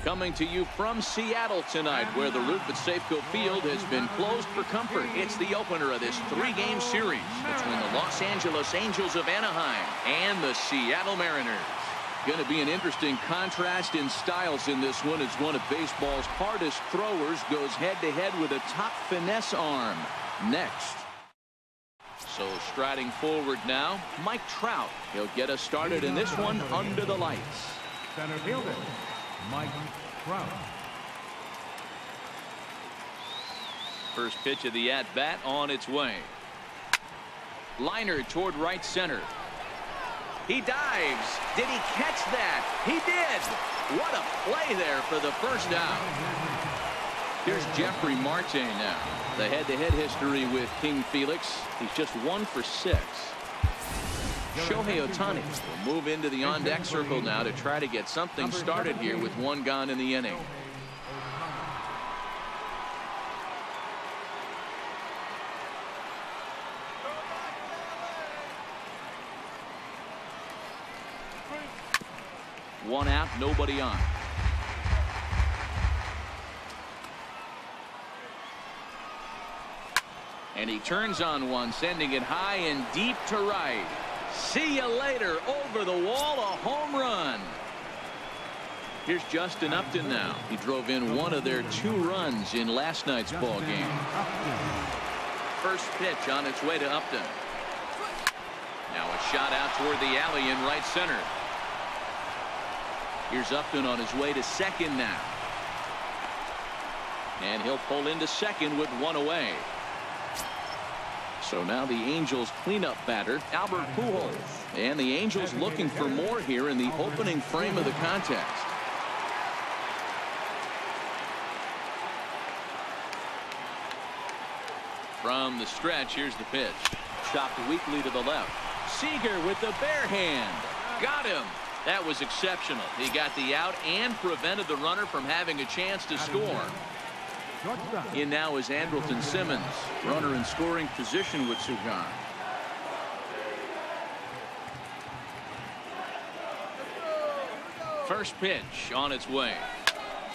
Coming to you from Seattle tonight, where the roof at Safeco Field has been closed for comfort. It's the opener of this 3-game series between the Los Angeles Angels of Anaheim and the Seattle Mariners. Going to be an interesting contrast in styles in this one, as one of baseball's hardest throwers goes head-to-head with a top finesse arm. Next. So striding forward now, Mike Trout. He'll get us started in this one under the lights. Center fielder, Mike Trout. First pitch of the at-bat on its way. Liner toward right center. He dives. Did he catch that? He did. What a play there for the first out. Here's Jeffrey Marte now. The head-to-head history with King Felix. He's just 1 for 6. Shohei Ohtani will move into the on-deck circle now to try to get something started here with 1 gone in the inning. One out, nobody on. And he turns on one, sending it high and deep to right. See you later. Over the wall, a home run. Here's Justin Upton now. He drove in 1 of their 2 runs in last night's ball game. First pitch on its way to Upton. Now a shot out toward the alley in right center. Here's Upton on his way to second now. And he'll pull into second with 1 away. So now the Angels cleanup batter, Albert Pujols. And the Angels looking for more here in the opening frame of the contest. From the stretch, here's the pitch. Chopped weakly to the left. Seager with the bare hand. Got him. That was exceptional. He got the out and prevented the runner from having a chance to score. In now is Andrelton Simmons, runner in scoring position with Sugan. First pitch on its way.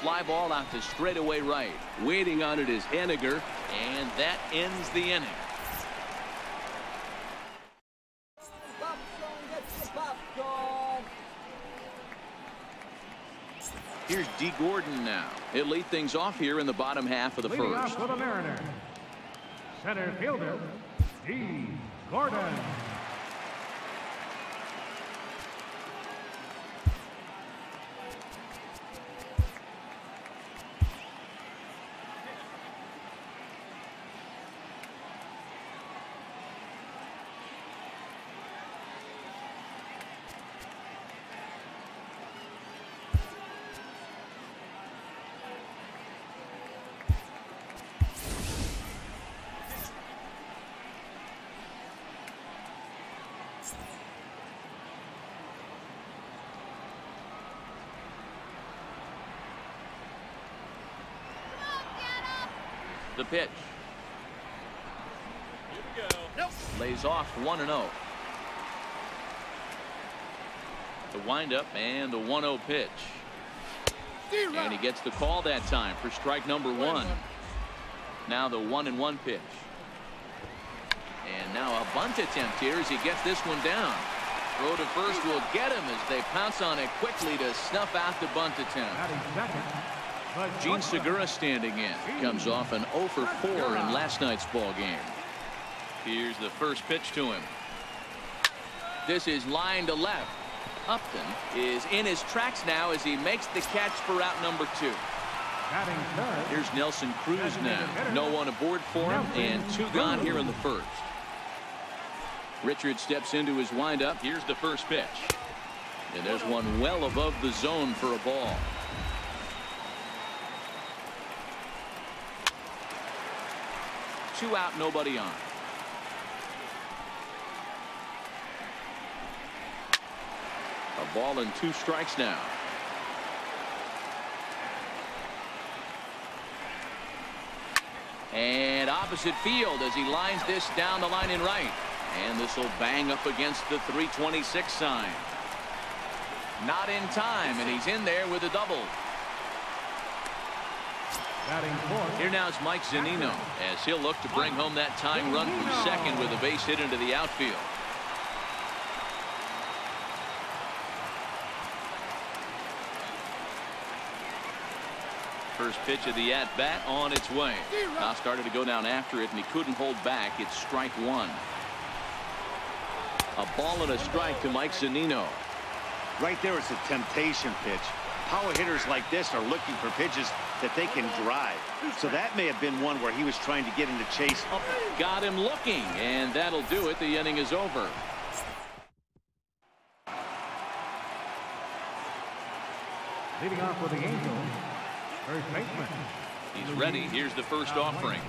Fly ball out to straightaway right. Waiting on it is Henniger, and that ends the inning. Here's D. Gordon now. He'll lead things off here in the bottom half of the Leading first. off for the Mariners, center fielder, D. Gordon. The pitch. Here we go. Nope. Lays off 1-0. The windup and the 1-0 pitch. And he gets the call that time for strike number 1. Now the 1-1 pitch. And now a bunt attempt here as he gets this one down. Throw to first will get him as they pounce on it quickly to snuff out the bunt attempt. Gene Segura standing in. Comes off an 0 for 4 in last night's ball game. Here's the first pitch to him. This is line to left. Upton is in his tracks now as he makes the catch for out number 2. Here's Nelson Cruz now. No one aboard for him, and 2 gone here in the first. Richard steps into his windup. Here's the first pitch. And there's one well above the zone for a ball. Two out, nobody on. A ball and 2 strikes now. And opposite field as he lines this down the line in right. And this will bang up against the 326 sign. Not in time, and he's in there with a double. Batting fourth. Here now is Mike Zunino as he'll look to bring home that tying run from second with a base hit into the outfield. First pitch of the at-bat on its way. Now started to go down after it, and he couldn't hold back. It's strike one. A ball and a strike to Mike Zunino. Right there, it's a temptation pitch. Power hitters like this are looking for pitches that they can drive. So that may have been one where he was trying to get in the chase. Got him looking, and that'll do it. The inning is over. Leading off with the Angels, first baseman. He's ready. Here's the first offering.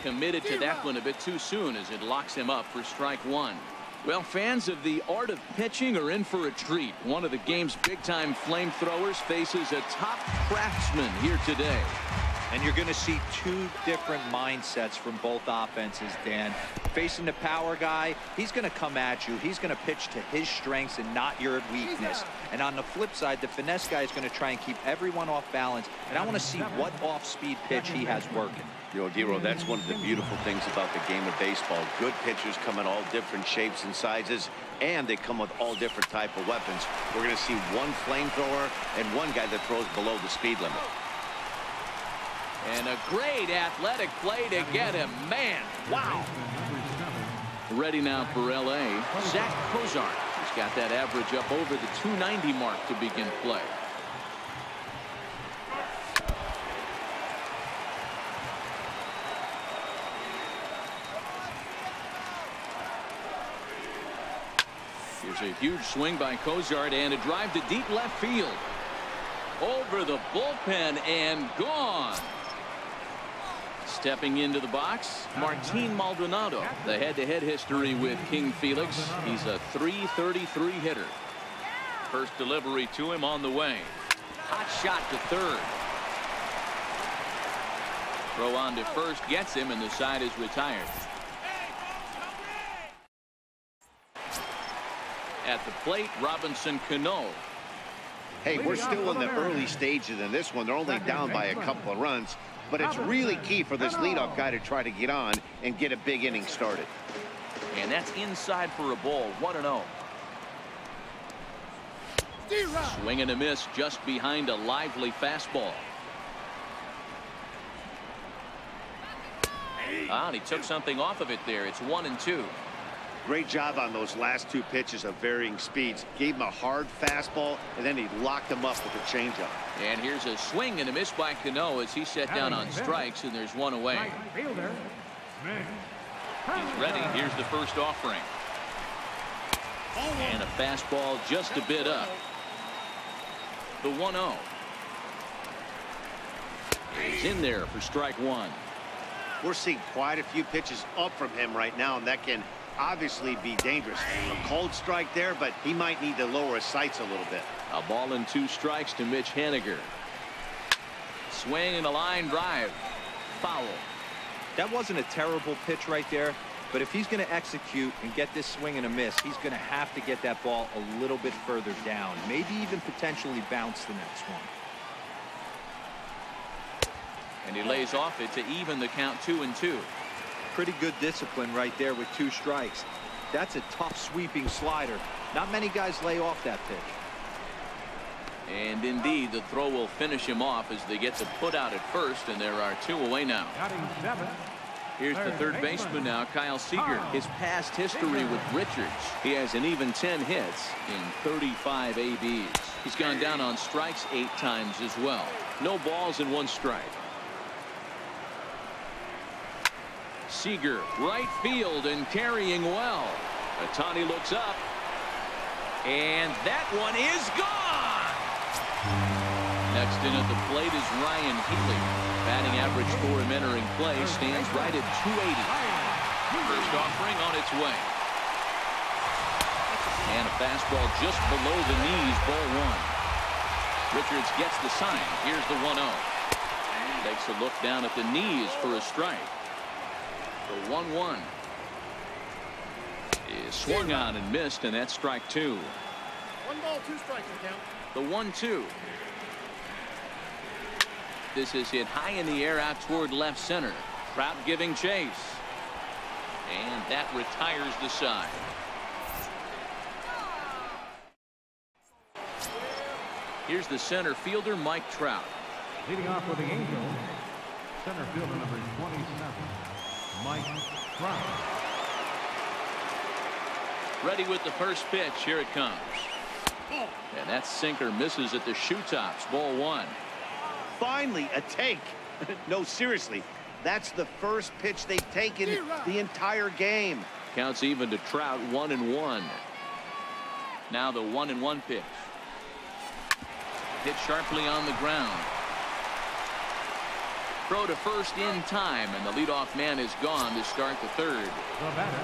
Committed to that one a bit too soon as it locks him up for strike one. Well, fans of the art of pitching are in for a treat. One of the game's big-time flamethrowers faces a top craftsman here today. And you're going to see two different mindsets from both offenses, Dan. Facing the power guy, he's going to come at you. He's going to pitch to his strengths and not your weakness. And on the flip side, the finesse guy is going to try and keep everyone off balance. And I want to see what off-speed pitch he has working. You know, Dero, that's one of the beautiful things about the game of baseball. Good pitchers come in all different shapes and sizes, and they come with all different type of weapons. We're going to see one flamethrower and one guy that throws below the speed limit. And a great athletic play to get him. Man, wow. Ready now for L.A., Zach Cozart. He's got that average up over the 290 mark to begin play. Here's a huge swing by Cozart and a drive to deep left field. Over the bullpen and gone. Stepping into the box, Martin Maldonado. The head-to-head history with King Felix. He's a .333 hitter. First delivery to him on the way. Hot shot to third. Throw on to first gets him, and the side is retired. At the plate, Robinson Cano. Hey, we're still in the early stages in this one. They're only down by a couple of runs, but it's really key for this leadoff guy to try to get on and get a big inning started. And that's inside for a ball. 1-0. Swing and a miss just behind a lively fastball. And he took something off of it there. It's 1-2. Great job on those last two pitches of varying speeds. Gave him a hard fastball, and then he locked him up with a changeup. And here's a swing and a miss by Cano as he set down on strikes, and there's one away. He's ready. Here's the first offering. And a fastball just a bit up. The 1-0. He's in there for strike one. We're seeing quite a few pitches up from him right now, and that can obviously be dangerous. A cold strike there, but he might need to lower his sights a little bit. A ball and 2 strikes to Mitch Haniger. Swing and a line drive. Foul. That wasn't a terrible pitch right there, but if he's going to execute and get this swing and a miss, he's going to have to get that ball a little bit further down, maybe even potentially bounce the next one. And he lays off it to even the count 2-2. Pretty good discipline right there with 2 strikes. That's a tough sweeping slider. Not many guys lay off that pitch. And indeed, the throw will finish him off as they get the put out at first, and there are 2 away now. Here's the third baseman now, Kyle Seager. His past history with Richards. He has an even 10 hits in 35 ABs. He's gone down on strikes 8 times as well. No balls and 1 strike. Seager, right field and carrying well. Ohtani looks up. And that one is gone. Next in at the plate is Ryan Healy. Batting average for him entering play stands right at 280. First offering on its way. And a fastball just below the knees, ball 1. Richards gets the sign. Here's the 1-0. Takes a look down at the knees for a strike. The 1-1 is swung on and missed, and that's strike 2. 1 ball, 2 strikes, count. The 1-2. This is hit high in the air out toward left center. Trout giving chase. And that retires the side. Here's the center fielder, Mike Trout. Leading off for the Angels, center fielder number 27, Mike Trout. Ready with the first pitch. Here it comes. And that sinker misses at the shoe tops. Ball one. Finally, a take. No, seriously. That's the first pitch they've taken the entire game. Counts even to Trout, 1-1. Now the 1-1 pitch. Hit sharply on the ground. Throw to first in time, and the leadoff man is gone to start the third. The batter,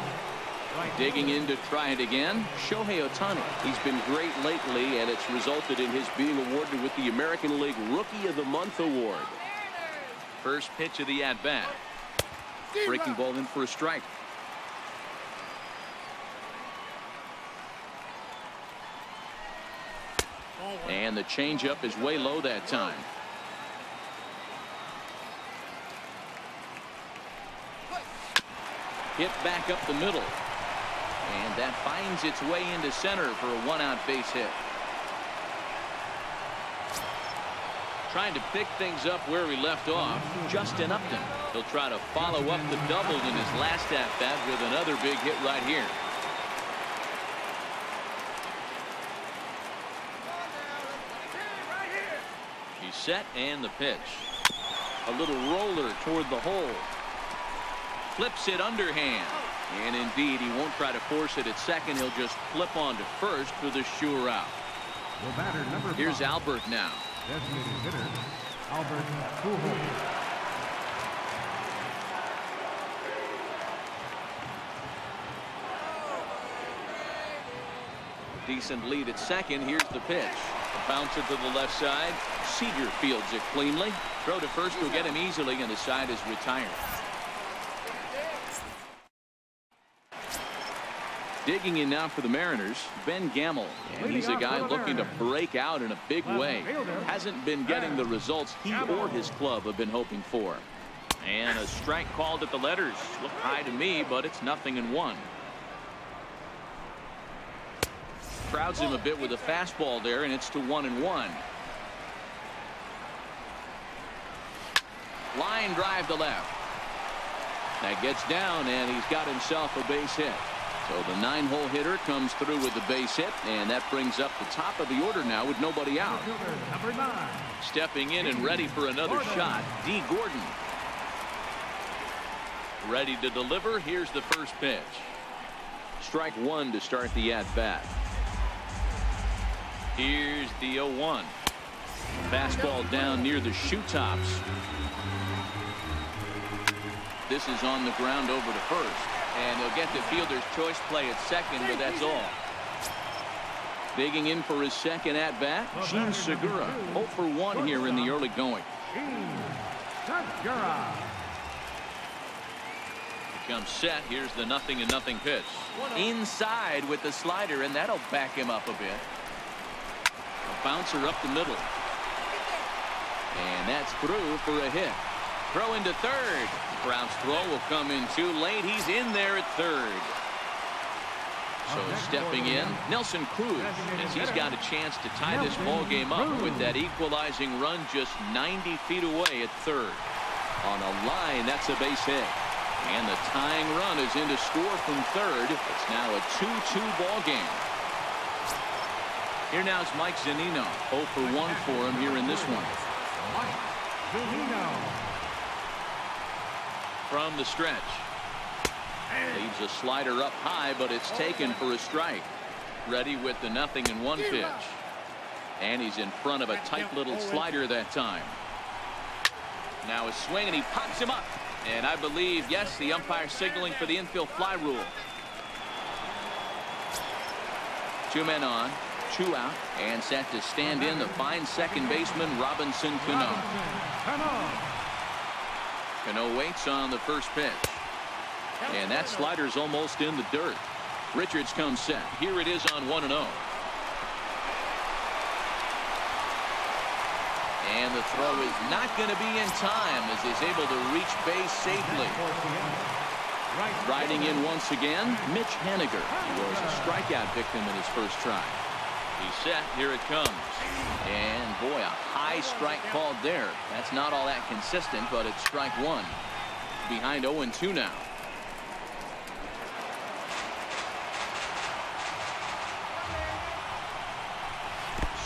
right. Digging in to try it again, Shohei Ohtani. He's been great lately, and it's resulted in his being awarded with the American League Rookie of the Month award. First pitch of the at-bat. Breaking ball in for a strike. And the changeup is way low that time. Hit back up the middle. And that finds its way into center for a one-out base hit. Trying to pick things up where he left off, Justin Upton. He'll try to follow up the double in his last at-bat with another big hit right here. He's set, and the pitch. A little roller toward the hole. Flips it underhand. And indeed, he won't try to force it at second. He'll just flip on to first for the sure out. The batter, number 5. Here's Albert now. Designated hitter, Albert Pujols. Decent lead at second. Here's the pitch. A bouncer to the left side. Seager fields it cleanly. Throw to first will get him easily, and the side is retired. Digging in now for the Mariners, Ben Gamel. And he's a guy looking to break out in a big way. Hasn't been getting the results he or his club have been hoping for. And a strike called at the letters. Looked high to me, but it's 0-1. Crowds him a bit with a fastball there, and it's to 1-1. Line drive to left. That gets down, and he's got himself a base hit. So the 9-hole hitter comes through with the base hit, and that brings up the top of the order now with nobody out. Number 9. Stepping in and ready for another shot, D. Gordon. Ready to deliver. Here's the first pitch. Strike one to start the at-bat. Here's the 0-1. Fastball down near the shoe tops. This is on the ground over to first. And he'll get the fielder's choice play at second, but that's all. Digging in for his second at-bat, Jean Segura. 0 for 1 here in the early going. Segura. Becomes set. Here's the 0-0 pitch. Inside with the slider, and that'll back him up a bit. A bouncer up the middle. And that's through for a hit. Throw into third. Brown's throw will come in too late. He's in there at third. So stepping in, Nelson Cruz, as he's got a chance to tie this ball game up with that equalizing run just 90 feet away at third. On a line, that's a base hit. And the tying run is in to score from third. It's now a 2-2 ball game. Here now is Mike Zunino. 0 for 1 for him here in this one. Mike Zunino. From the stretch. Leaves a slider up high, but it's taken for a strike. Ready with the 0-1 pitch. And he's in front of a tight little slider that time. Now a swing, and he pops him up. And I believe, yes, the umpire signaling for the infield fly rule. 2 men on, 2 out, and set to stand in the fine second baseman, Robinson Cano. Cano waits on the first pitch. And that slider's almost in the dirt. Richards comes set. Here it is on 1-0. And the throw is not going to be in time as he's able to reach base safely. Riding in once again, Mitch Haniger. He was a strikeout victim in his first try. He's set. Here it comes. And boy, a high strike called there. That's not all that consistent, but it's strike one. Behind 0-2 now.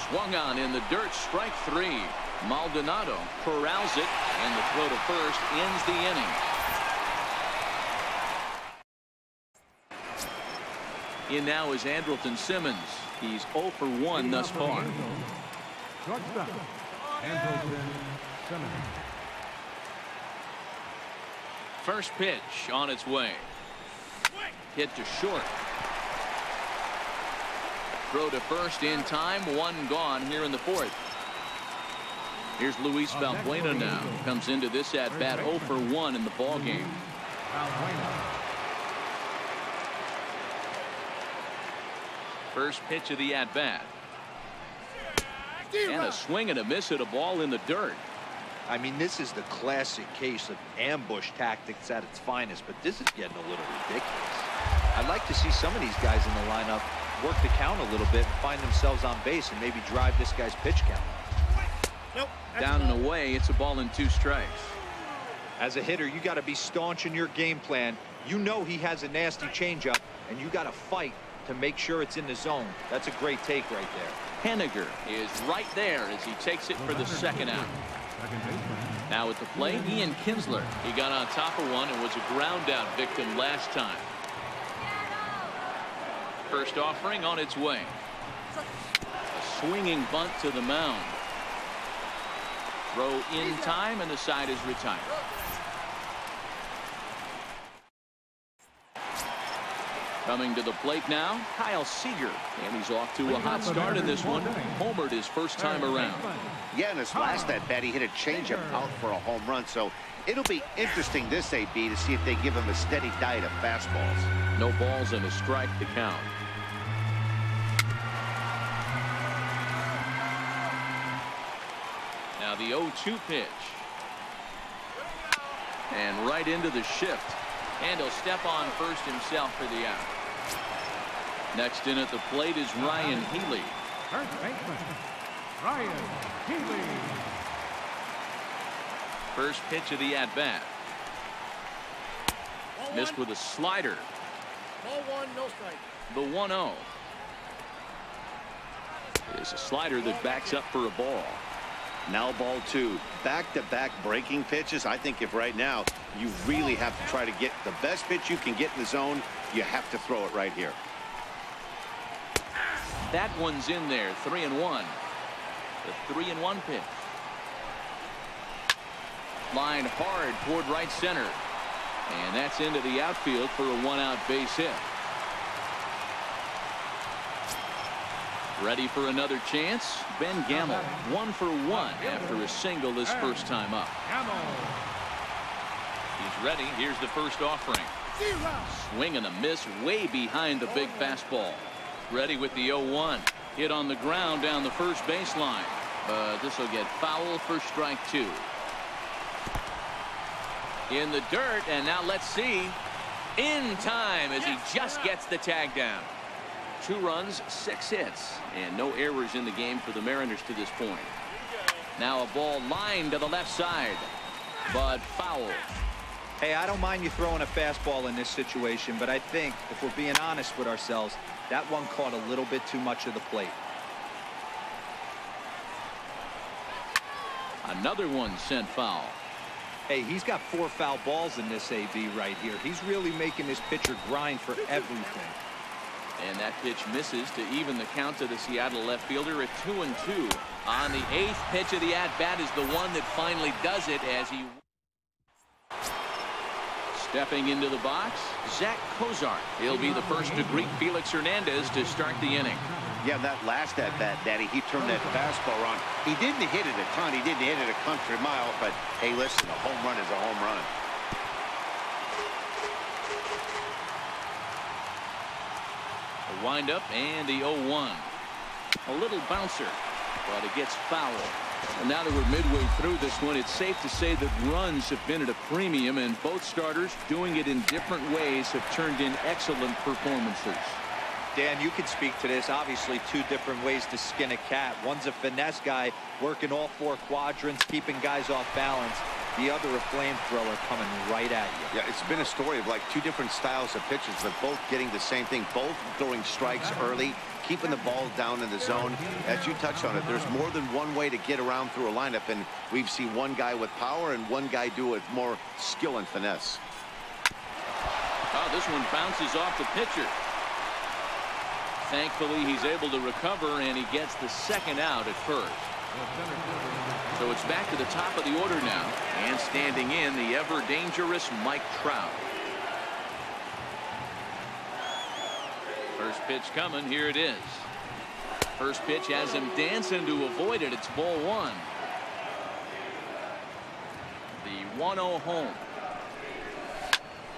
Swung on in the dirt, strike three. Maldonado corrals it, and the throw to first ends the inning. In now is Andrelton Simmons. He's 0 for 1 thus far. First pitch on its way. Hit to short. Throw to first in time. One gone here in the fourth. Here's Luis Valbuena now. Comes into this at bat 0 for 1 in the ball game. First pitch of the at bat. And a swing and a miss at a ball in the dirt. I mean, this is the classic case of ambush tactics at its finest, but this is getting a little ridiculous. I'd like to see some of these guys in the lineup work the count a little bit and find themselves on base and maybe drive this guy's pitch count. Nope. Down and away, it's a ball and 2 strikes. As a hitter, you got to be staunch in your game plan. You know he has a nasty changeup, and you got to fight to make sure it's in the zone. That's a great take right there. Haniger is right there as he takes it for the second out. Now at the plate, Ian Kinsler. He got on top of one and was a ground out victim last time. First offering on its way. A swinging bunt to the mound. Throw in time, and the side is retired. Coming to the plate now, Kyle Seager. And he's off to a hot start in this one. Homered his first time around. Yeah, in his last at bat, he hit a changeup out for a home run. So it'll be interesting this AB to see if they give him a steady diet of fastballs. No balls and a strike to count. Now the 0-2 pitch. And right into the shift. And he'll step on first himself for the out. Next in at the plate is Ryan Healy. First baseman, Ryan Healy. First pitch of the at-bat. Missed with a slider. Ball 1, no strike. The 1-0. Is a slider that backs up for a ball. Now ball 2. Back-to-back breaking pitches. I think if right now you really have to try to get the best pitch you can get in the zone, you have to throw it right here. That one's in there. 3-1. The 3-1 pitch. Line hard toward right center. And that's into the outfield for a 1-out base hit. Ready for another chance? Ben Gamel, 1 for 1 after a single his first time up. He's ready. Here's the first offering. Swing and a miss way behind the big fastball. Ready with the 0-1. Hit on the ground down the first baseline. But this will get foul for strike 2. In the dirt, and now let's see. In time as he just gets the tag down. 2 runs, 6 hits, and no errors in the game for the Mariners to this point. Now a ball lined to the left side, but foul. Hey, I don't mind you throwing a fastball in this situation, but I think if we're being honest with ourselves, that one caught a little bit too much of the plate. Another one sent foul. Hey, he's got 4 foul balls in this AB right here. He's really making this pitcher grind for everything. And that pitch misses to even the count to the Seattle left fielder at 2-2. On the 8th pitch of the at-bat is the one that finally does it as he... Stepping into the box, Zach Cozart. He'll be the first to greet Felix Hernandez to start the inning. Yeah, that last at-bat, Daddy, he turned that fastball on. He didn't hit it a ton. He didn't hit it a country mile, but hey, listen, a home run is a home run. A windup and the 0-1. A little bouncer, but it gets foul. And now that we're midway through this one, it's safe to say that runs have been at a premium, and both starters, doing it in different ways, have turned in excellent performances. Dan, you can speak to this. Obviously, two different ways to skin a cat. One's a finesse guy, working all four quadrants, keeping guys off balance. The other, a flamethrower coming right at you. Yeah, it's been a story of like two different styles of pitches, but both getting the same thing. Both throwing strikes early, keeping the ball down in the zone. As you touched on it, there's more than one way to get around through a lineup, and we've seen one guy with power and one guy do it with more skill and finesse. Oh, this one bounces off the pitcher. Thankfully, he's able to recover, and he gets the second out at first. So it's back to the top of the order now, and standing in, the ever-dangerous Mike Trout. First pitch coming. Here it is. First pitch has him dancing to avoid it. It's ball one. The 1-0 home.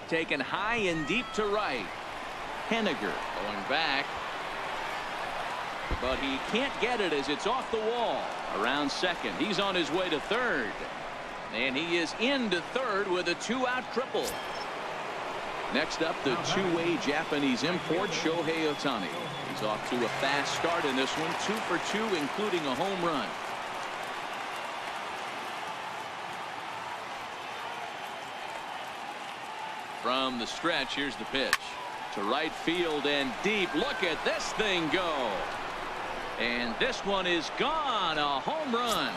Taken high and deep to right. Henniger going back. But he can't get it as it's off the wall. Around second. He's on his way to third. And he is into third with a two-out triple. Next up, the two-way Japanese import, Shohei Ohtani. He's off to a fast start in this one. 2 for 2, including a home run. From the stretch, here's the pitch. To right field and deep. Look at this thing go. And this one is gone. A home run.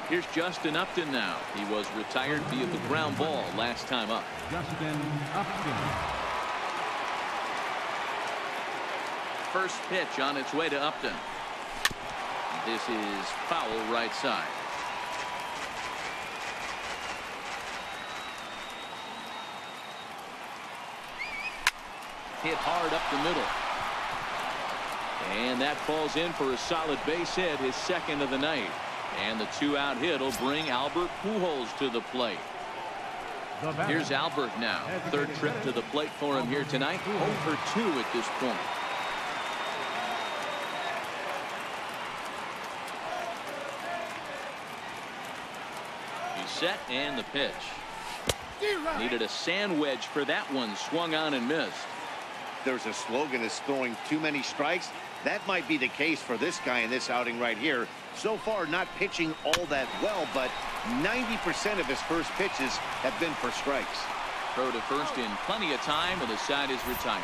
Here's Justin Upton now. He was retired via the ground ball last time up. Justin Upton. First pitch on its way to Upton. This is foul right side. Hit hard up the middle. And that falls in for a solid base hit, his second of the night. And the two-out hit will bring Albert Pujols to the plate. Here's Albert now. Third trip to the plate for him here tonight. 0 for 2 at this point. He's set, and the pitch. Needed a sand wedge for that one. Swung on and missed. There's a slogan is throwing too many strikes. That might be the case for this guy in this outing right here. So far, not pitching all that well, but 90% of his first pitches have been for strikes. Throw to first in plenty of time, and the side is retired.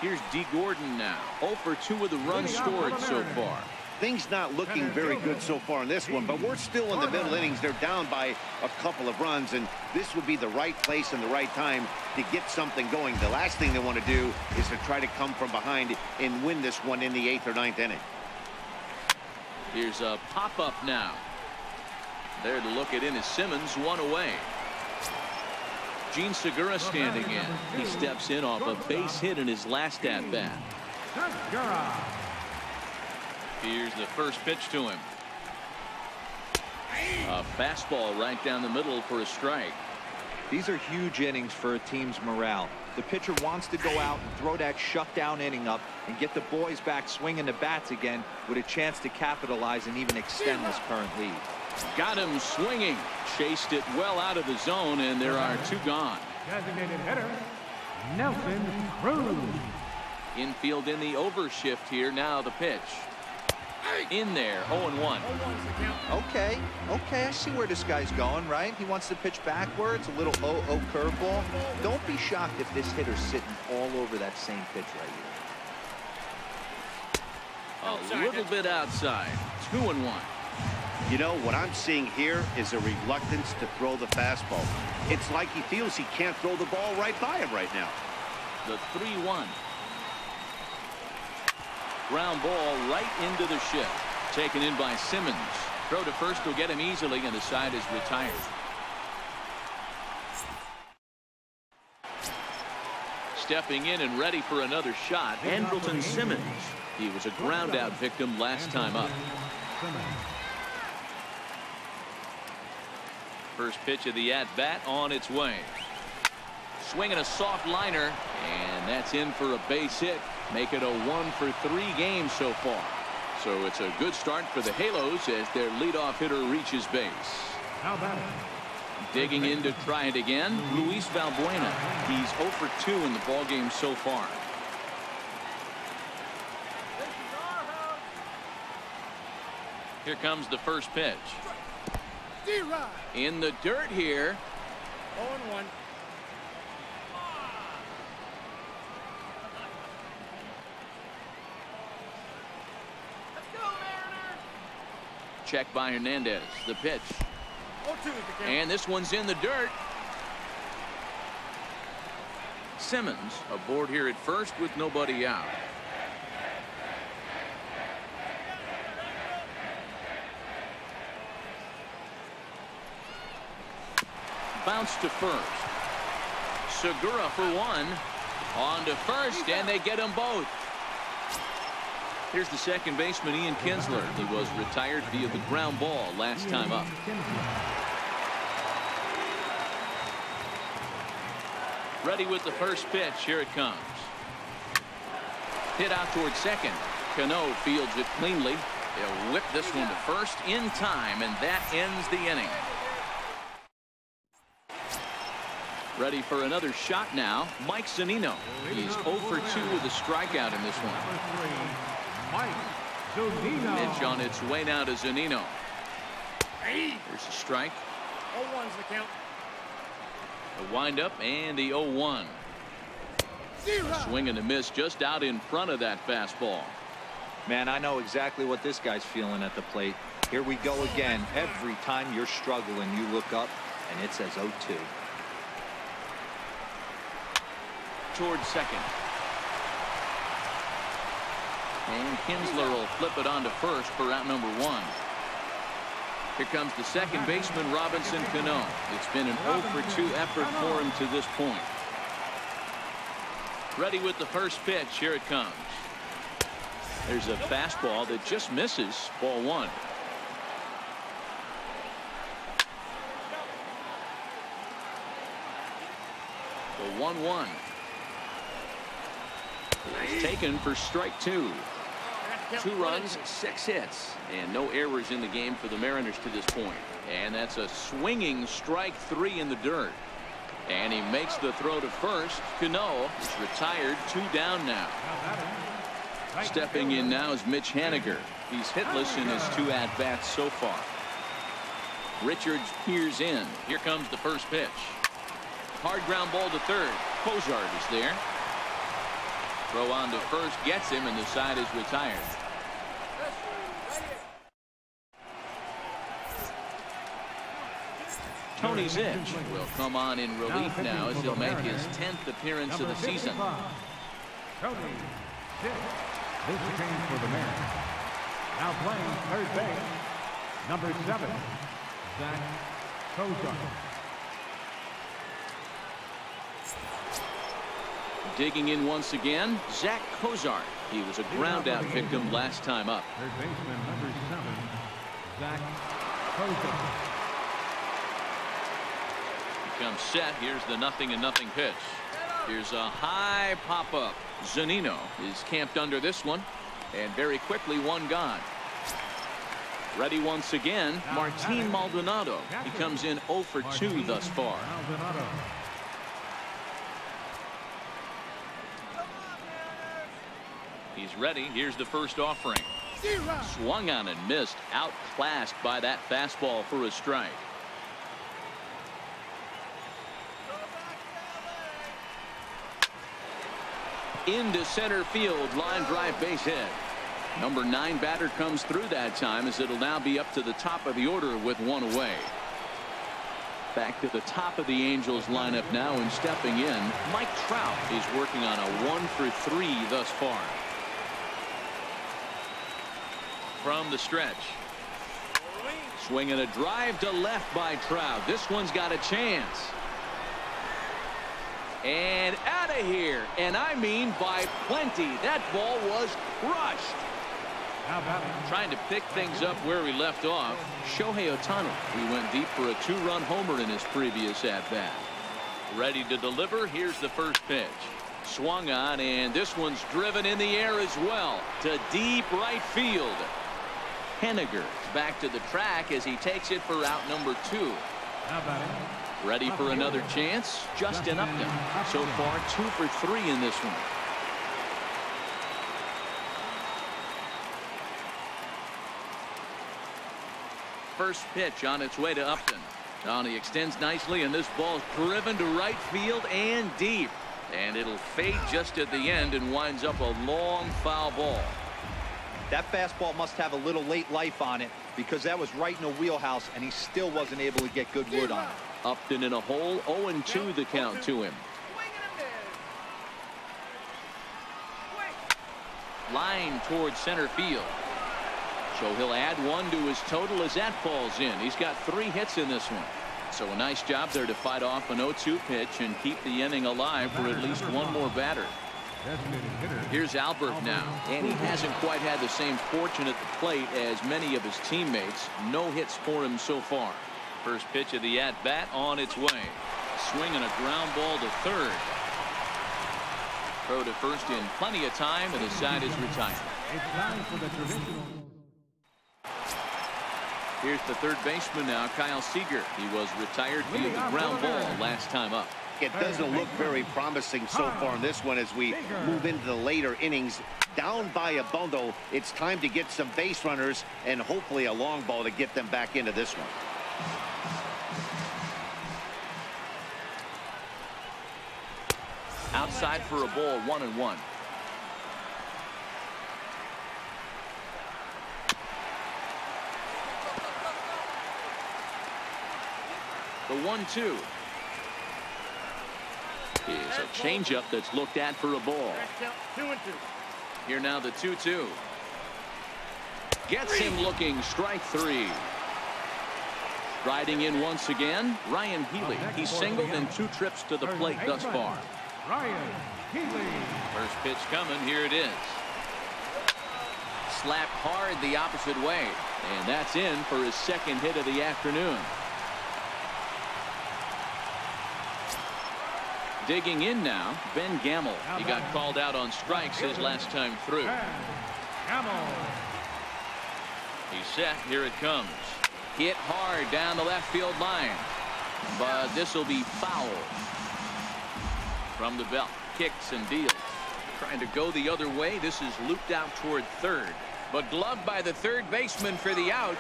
Here's D. Gordon now. 0 for 2 with the runs scored so far. Things not looking very good so far in this one, but we're still in the middle innings. They're down by a couple of runs, and this would be the right place and the right time to get something going. The last thing they want to do is to try to come from behind and win this one in the 8th or 9th inning. Here's a pop-up now. There to look it in is Simmons, one away. Gene Segura standing in. He steps in off a base hit in his last at-bat. Here's the first pitch to him. A fastball right down the middle for a strike. These are huge innings for a team's morale. The pitcher wants to go out and throw that shutdown inning up and get the boys back swinging the bats again with a chance to capitalize and even extend this current lead. Got him swinging. Chased it well out of the zone, and there are 2 gone. Designated hitter, Nelson Cruz. Infield in the overshift here. Now the pitch. In there, 0-1. Okay, I see where this guy's going, right? He wants to pitch backwards, a little 0-0 curveball. Don't be shocked if this hitter's sitting all over that same pitch right A here. little bit outside. 2-1. You know, what I'm seeing here is a reluctance to throw the fastball. It's like he feels he can't throw the ball right by him right now. The 3-1. Ground ball right into the shift. Taken in by Simmons. Throw to first will get him easily, and the side is retired. Stepping in and ready for another shot, Andrelton Simmons. He was a ground out victim last time up. First pitch of the at-bat on its way. Swinging a soft liner, and that's in for a base hit. Make it a 1-for-3 game so far. So it's a good start for the Halos as their leadoff hitter reaches base. How about it? Digging in to try it again, Luis Valbuena. He's 0 for 2 in the ballgame so far. Here comes the first pitch. In the dirt here. 0-1. Check by Hernandez. The pitch. 0-2 is the count. And this one's in the dirt. Simmons aboard here at first with nobody out. Bounce to first. Segura for one. On to first, and they get them both. Here's the second baseman, Ian Kinsler. He was retired via the ground ball last time up. Ready with the first pitch. Here it comes. Hit out towards second. Cano fields it cleanly. They'll whip this one to first in time, and that ends the inning. Ready for another shot now. Mike Zunino. He's 0 for 2 with a strikeout in this one. Mike Zunino. Pitch on its way now to Zunino. There's a strike. 0-1's the count. The windup and the 0-1. A swing and a miss just out in front of that fastball. Man, I know exactly what this guy's feeling at the plate. Here we go again. Every time you're struggling, you look up and it says 0-2. Towards second. And Kinsler will flip it on to first for out number 1. Here comes the second baseman, Robinson Cano. It's been an 0 for 2 effort for him to this point. Ready with the first pitch. Here it comes. There's a fastball that just misses. Ball 1. The 1-1. It's taken for strike 2. 2 runs, 6 hits, and no errors in the game for the Mariners to this point. And that's a swinging strike 3 in the dirt. And he makes the throw to first. Cano is retired. 2 down now. Stepping in now is Mitch Haniger. He's hitless in his 2 at-bats so far. Richards peers in. Here comes the first pitch. Hard ground ball to third. Cozart is there. Throw on to first, gets him, and the side is retired. Tony Zitch will come on in relief now as he'll make his 10th appearance of the season. Tony Zitch. This change for the Mariners. Now playing third base, number 7, Zach Cozart. Digging in once again, Zach Cozart. He was a ground out victim last time up. Third baseman, number 7, Zach Cozart. He comes set. Here's the 0-0 pitch. Here's a high pop-up. Zunino is camped under this one, and very quickly 1 gone. Ready once again, Martin Maldonado. He comes in 0 for 2 thus far. He's ready. Here's the first offering. Swung on and missed. Outclassed by that fastball for a strike. Into center field. Line drive base hit. Number 9 batter comes through that time as it'll now be up to the top of the order with 1 away. Back to the top of the Angels lineup now, and stepping in, Mike Trout is working on a 1 for 3 thus far. From the stretch. Swinging a drive to left by Trout. This one's got a chance. And out of here. And I mean by plenty. That ball was crushed. Trying to pick things up where we left off. Shohei Ohtani. He went deep for a 2-run homer in his previous at-bat. Ready to deliver. Here's the first pitch. Swung on, and this one's driven in the air as well to deep right field. Henniger back to the track as he takes it for out number 2. Ready for another chance. Justin Upton. So far 2 for 3 in this one. First pitch on its way to Upton. Now he extends nicely, and this ball's driven to right field and deep. And it'll fade just at the end and winds up a long foul ball. That fastball must have a little late life on it because that was right in the wheelhouse, and he still wasn't able to get good wood on it. Upton in a hole, 0-2 the count to him. Line towards center field. So he'll add 1 to his total as that falls in. He's got 3 hits in this one. So a nice job there to fight off an 0-2 pitch and keep the inning alive for at least 1 more batter. Here's Albert now, and he hasn't quite had the same fortune at the plate as many of his teammates. No hits for him so far. First pitch of the at-bat on its way. Swinging a ground ball to third. Throw to first in plenty of time, and the side is retired. It's time for the traditional. Here's the third baseman now, Kyle Seager. He was retired via the ground ball last time up. It doesn't look very promising so far in this one as we move into the later innings. Down by a bundle, it's time to get some base runners and hopefully a long ball to get them back into this one. Outside for a ball, 1-1. The 1-2 is a changeup that's looked at for a ball. 2-2. Here now the 2-2. Gets him looking, strike 3. Riding in once again, Ryan Healy. He's singled in 2 trips to the plate thus far. Ryan Healy. First pitch coming, here it is. Slapped hard the opposite way, and that's in for his second hit of the afternoon. Digging in now, Ben Gamel. He got called out on strikes his last time through. He's set. Here it comes. Hit hard down the left field line. But this will be foul. From the belt. Kicks and deals. Trying to go the other way. This is looped out toward third. But gloved by the third baseman for the out.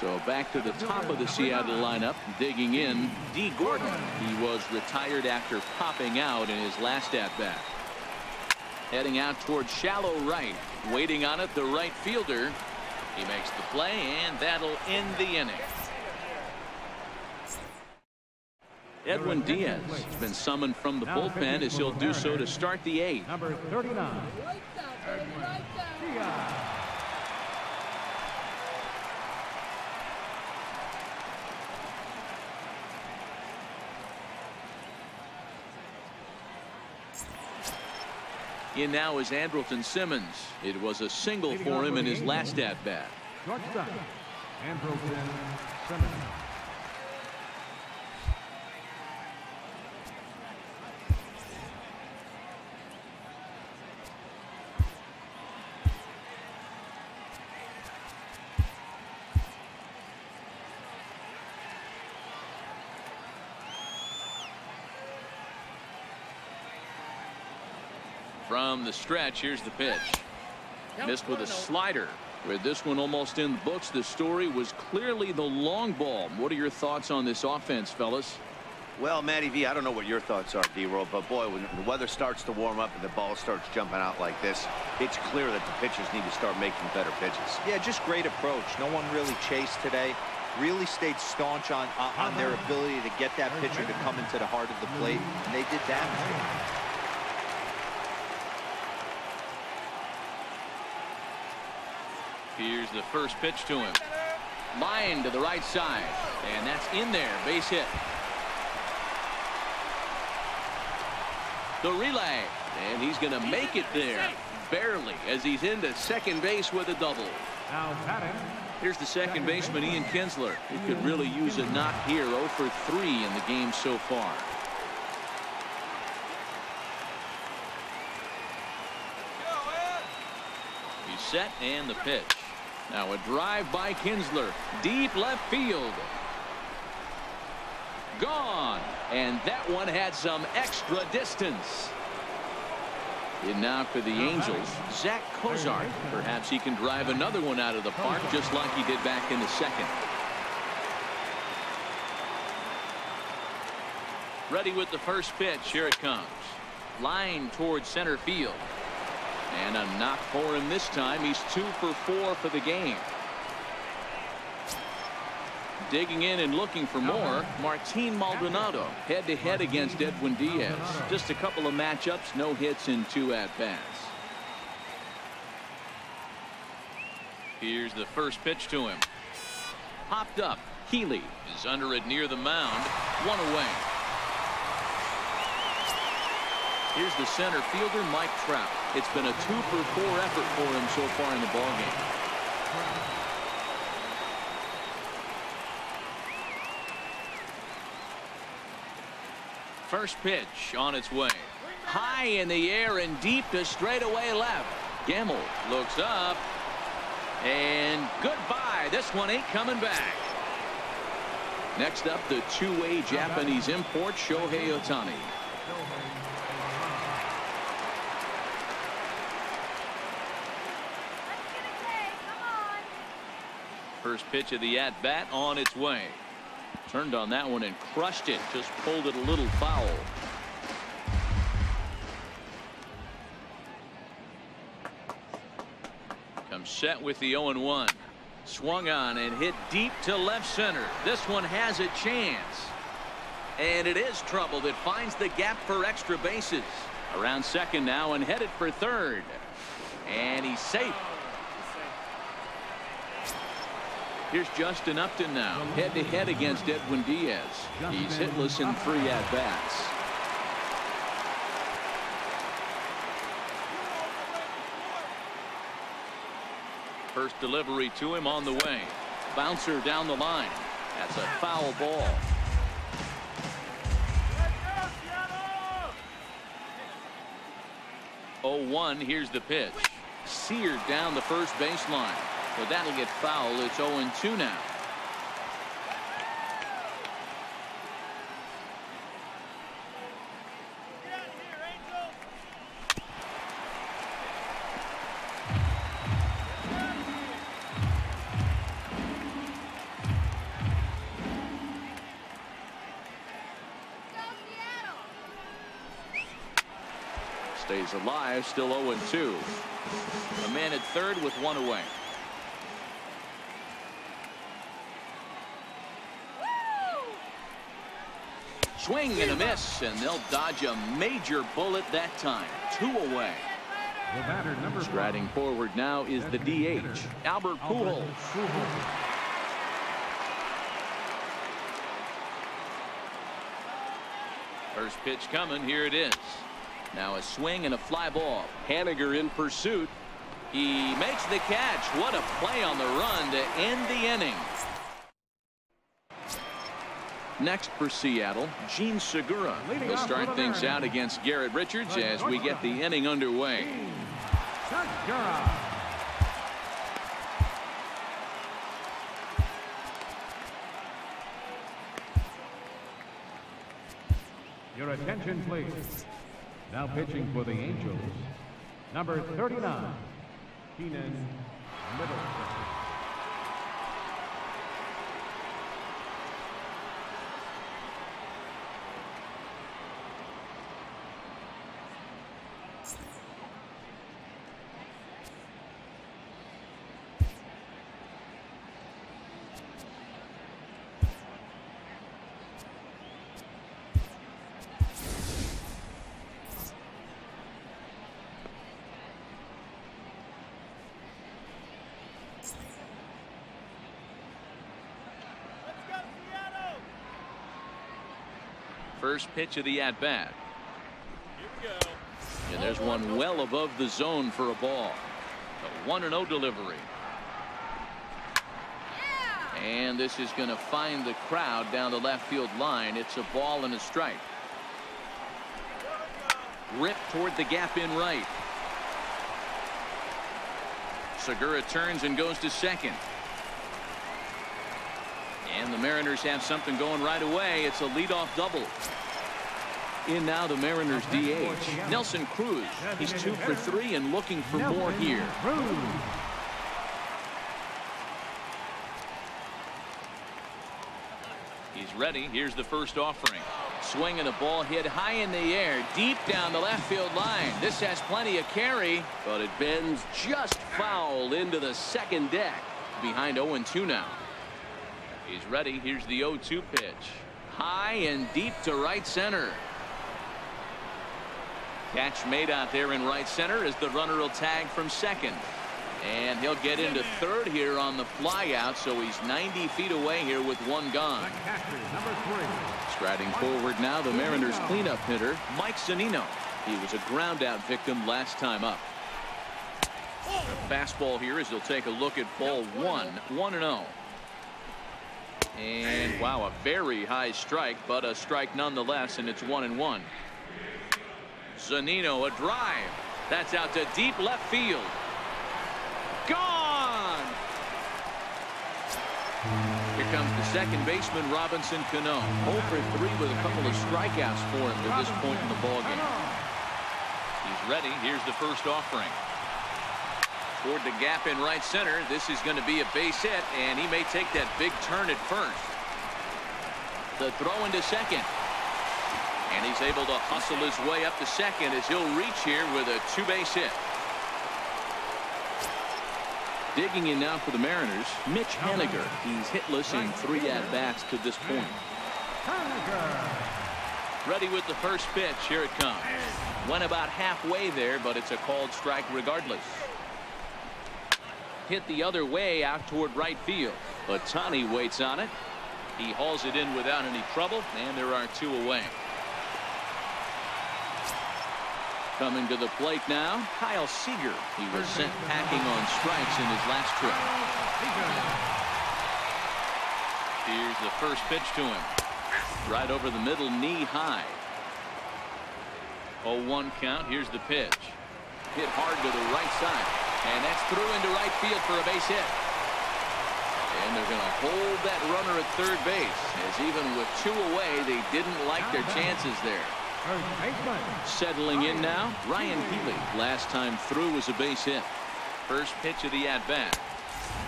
So back to the top of the Seattle lineup, digging in, D. Gordon. He was retired after popping out in his last at-bat. Heading out towards shallow right. Waiting on it, the right fielder. He makes the play, and that'll end the inning. Edwin Diaz has been summoned from the bullpen as he'll do so to start the 8th. Number 39. Diaz. In now is Andrelton Simmons. It was a single for him in his last at-bat. Shortstop, Andrelton Simmons. From the stretch, here's the pitch. Missed with a slider. With this one almost in the books, the story was clearly the long ball. What are your thoughts on this offense, fellas? Well, Matty V, I don't know what your thoughts are, D-Roll, but boy, when the weather starts to warm up and the ball starts jumping out like this, it's clear that the pitchers need to start making better pitches. Yeah, just great approach. No one really chased today. Really stayed staunch on their ability to get that pitcher to come into the heart of the plate, and they did that. Here's the first pitch to him. Line to the right side. And that's in there. Base hit. The relay. And he's going to make it there. Barely, as he's into second base with a double. Now batting, Here's the second baseman, Ian Kinsler. He could really use a knock here. 0 for 3 in the game so far. He's set and the pitch. Now a drive by Kinsler. Deep left field. Gone. And that one had some extra distance. In now for the Angels, Zach Cozart. Perhaps he can drive another one out of the park just like he did back in the second. Ready with the first pitch. Here it comes. Line towards center field. And a knock for him this time. He's 2 for 4 for the game. Digging in and looking for more, Martin Maldonado head-to-head against Edwin Diaz. Just a couple of matchups, no hits in 2 at-bats. Here's the first pitch to him. Popped up. Healy is under it near the mound. 1 away. Here's the center fielder, Mike Trout. It's been a 2 for 4 effort for him so far in the ballgame. First pitch on its way. High in the air and deep to straightaway left. Gamble looks up. And goodbye. This one ain't coming back. Next up, the two-way Japanese import, Shohei Ohtani. First pitch of the at-bat on its way. Turned on that one and crushed it. Just pulled it a little foul. Comes set with the 0-1. Swung on and hit deep to left center. This one has a chance. And it is trouble that finds the gap for extra bases. Around second now and headed for third. And he's safe. Here's Justin Upton now, head-to-head against Edwin Diaz. He's hitless in 3 at-bats. First delivery to him on the way. Bouncer down the line. That's a foul ball. Oh, 1. Here's the pitch. Seared down the first baseline. But that'll get foul. It's 0-2 now. Stays alive, still 0-2. A man at third with 1 away. Swing and a miss, and they'll dodge a major bullet that time. 2 away. Striding forward now is the DH, Albert Pujols. First pitch coming. Here it is. Now a swing and a fly ball. Haniger in pursuit. He makes the catch. What a play on the run to end the inning. Next for Seattle, Gene Segura will start things out against Garrett Richards as we get the inning underway. Your attention, please. Now pitching for the Angels, number 39, Keenan Middleton. First pitch of the at-bat. And there's one well above the zone for a ball. A 1-0 delivery. And this is going to find the crowd down the left field line. It's a ball and a strike. Ripped toward the gap in right. Segura turns and goes to second. And the Mariners have something going right away. It's a leadoff double. In now the Mariners DH, Nelson Cruz. He's 2 for 3 and looking for more here. He's ready. Here's the first offering. Swing and a ball hit high in the air, deep down the left field line. This has plenty of carry, but it bends just foul into the second deck. Behind 0-2 now. He's ready. Here's the 0-2 pitch. High and deep to right center. Catch made out there in right center as the runner will tag from second. And he'll get into third here on the fly out, so he's 90 feet away here with one gone. Striding forward now, the Mariners cleanup hitter, Mike Zunino. He was a ground out victim last time up. A fastball here as he'll take a look at ball 1-0. And wow, a very high strike, but a strike nonetheless, and it's 1-1. Zunino, a drive. That's out to deep left field. Gone! Here comes the second baseman, Robinson Cano. 0 for 3 with a couple of strikeouts for him to this point in the ballgame. He's ready. Here's the first offering. Toward the gap in right center. This is going to be a base hit, and he may take that big turn at first. The throw into second. And he's able to hustle his way up to second as he'll reach here with a 2-base hit. Digging in now for the Mariners, Mitch Haniger. He's hitless in 3 at-bats to this point. Ready with the first pitch. Here it comes. Went about halfway there, but it's a called strike regardless. Hit the other way out toward right field. Ohtani waits on it. He hauls it in without any trouble, and there are 2 away. Coming to the plate now, Kyle Seager. He was sent packing on strikes in his last trip. Here's the first pitch to him. Right over the middle, knee high. 0-1 count. Here's the pitch. Hit hard to the right side. And that's through into right field for a base hit. And they're going to hold that runner at third base, as even with 2 away, they didn't like their chances there. Settling in now, Ryan Healy. Last time through was a base hit. First pitch of the at-bat.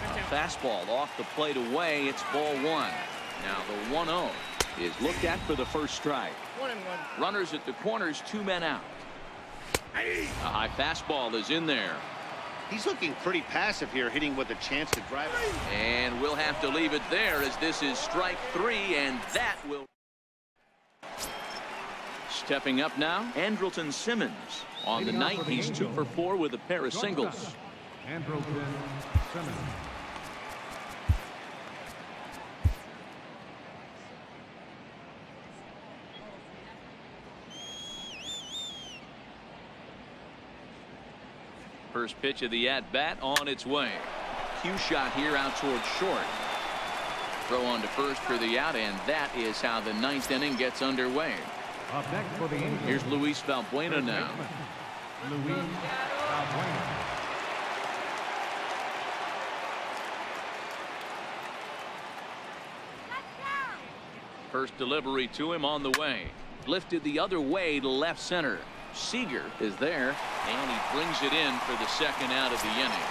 A fastball off the plate away. It's ball 1. Now the 1-0 is looked at for the first strike. 1-1. Runners at the corners, 2 men out. A high fastball is in there. He's looking pretty passive here, hitting with a chance to drive it. And we'll have to leave it there as this is strike 3, and that will. Stepping up now, Andrelton Simmons. On the night, he's 2 for 4 with a pair of singles. Andrelton Simmons. First pitch of the at-bat on its way. Cue shot here out towards short. Throw on to first for the out, and that is how the 9th inning gets underway. Up next for the Angels. Here's Luis Valbuena now. Luis Valbuena. First delivery to him on the way. Lifted the other way to left center. Seager is there, and he brings it in for the second out of the inning.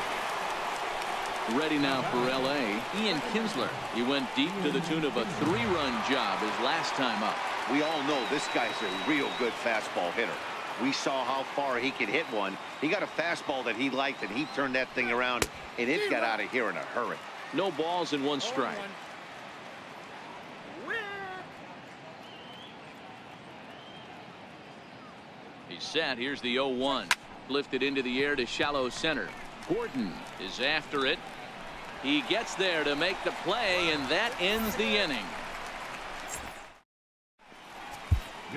Ready now for L.A., Ian Kinsler. He went deep to the tune of a 3-run job his last time up. We all know this guy's a real good fastball hitter. We saw how far he could hit one. He got a fastball that he liked, and he turned that thing around, and it got out of here in a hurry. No balls and 1 strike. He's set. Here's the 0-1. Lifted into the air to shallow center. Gordon is after it. He gets there to make the play, and that ends the inning.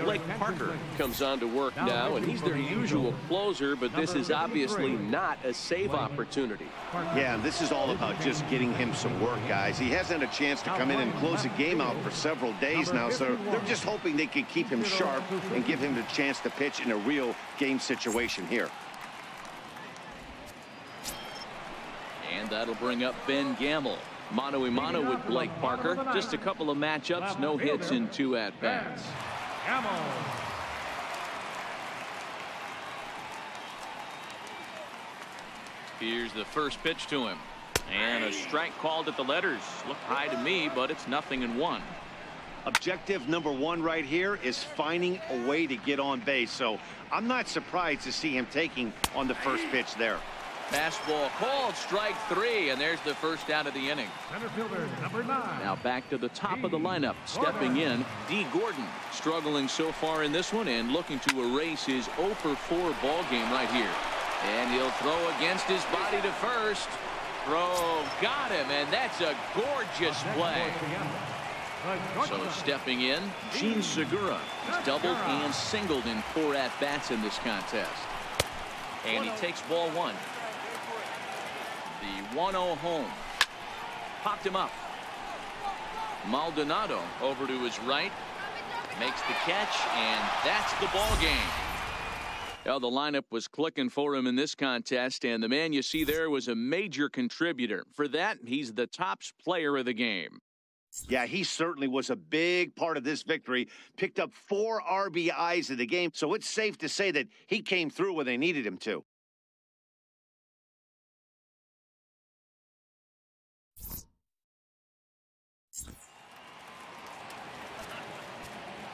Blake Parker comes on to work now, and he's their usual closer, but this is obviously not a save opportunity. Yeah, this is all about just getting him some work, guys. He hasn't had a chance to come in and close a game out for several days now, so they're just hoping they can keep him sharp and give him the chance to pitch in a real game situation here. And that'll bring up Ben Gamble. Mano-a-mano with Blake Parker. Just a couple of matchups, no hits in 2 at-bats. Here's the first pitch to him. And a strike called at the letters. Looked high to me, but it's 0-1. Objective number 1 right here is finding a way to get on base. So I'm not surprised to see him taking on the first pitch there. Fastball called, strike 3, and there's the first out of the inning. Center fielder, number 9. Now back to the top of the lineup. Stepping in, D. Gordon. Struggling so far in this one and looking to erase his 0-for-4 ball game right here. And he'll throw against his body to first. Throw, got him, and that's a gorgeous play. So stepping in, Gene Segura. He's doubled and singled in 4 at-bats in this contest. And he takes ball 1. The 1-0 home. Popped him up. Maldonado over to his right. Makes the catch, and that's the ball game. Well, the lineup was clicking for him in this contest, and the man you see there was a major contributor. For that, he's the top player of the game. Yeah, he certainly was a big part of this victory. Picked up 4 RBIs in the game, so it's safe to say that he came through when they needed him to.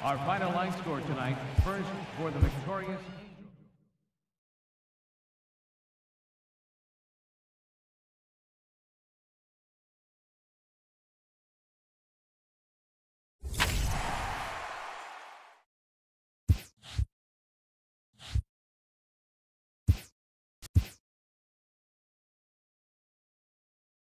Our final line score tonight, first for the victorious